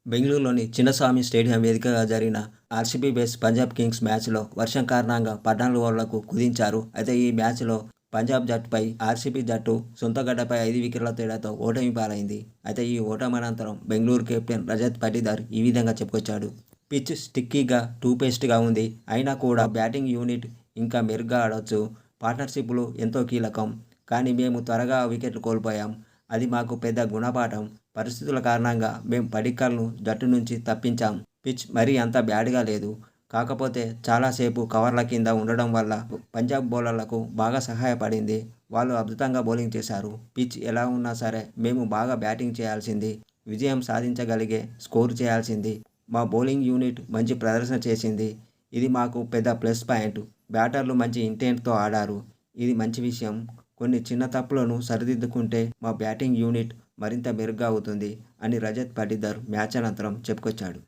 బెంగళూరులోని చిన్నస్వామి స్టేడియం వేదికగా జరిగిన ఆర్సీబీ వేస్ పంజాబ్ కింగ్స్ మ్యాచ్లో వర్షం కారణంగా 14 ఓవర్లకు కుదించారు. అయితే ఈ మ్యాచ్లో పంజాబ్ జట్టుపై ఆర్సీబీ జట్టు సొంత గడ్డపై 5 వికెట్ల తేడాతో ఓటమి పాలైంది. అయితే ఈ ఓటమి అనంతరం బెంగళూరు కెప్టెన్ రజత్ పటిదార్ ఈ విధంగా చెప్పుకొచ్చాడు. పిచ్ స్టిక్కీగా, టూపేస్ట్గా ఉంది. అయినా కూడా బ్యాటింగ్ యూనిట్ ఇంకా మెరుగ్గా ఆడొచ్చు. పార్ట్నర్షిప్లు ఎంతో కీలకం. కానీ మేము త్వరగా వికెట్లు కోల్పోయాం. అది మాకు పెద్ద గుణపాఠం. పరిస్థితుల కారణంగా మేం పడిక్కల్ను జట్టు నుంచి తప్పించాం. పిచ్ మరీ అంత బ్యాడ్గా లేదు. కాకపోతే చాలాసేపు కవర్ల కింద ఉండడం వల్ల పంజాబ్ బౌలర్లకు బాగా సహాయపడింది. వాళ్ళు అద్భుతంగా బౌలింగ్ చేశారు. పిచ్ ఎలా ఉన్నా సరే మేము బాగా బ్యాటింగ్ చేయాల్సింది. విజయం సాధించగలిగే స్కోరు చేయాల్సింది. మా బౌలింగ్ యూనిట్ మంచి ప్రదర్శన చేసింది. ఇది మాకు పెద్ద ప్లస్ పాయింట్. బ్యాటర్లు మంచి ఇంటెంట్తో ఆడారు. ఇది మంచి విషయం. కొన్ని చిన్న తప్పులను సరిదిద్దుకుంటే మా బ్యాటింగ్ యూనిట్ మరింత మెరుగ్గా అవుతుంది అని రజత్ పటిదార్ మ్యాచ్ అనంతరం చెప్పుకొచ్చాడు.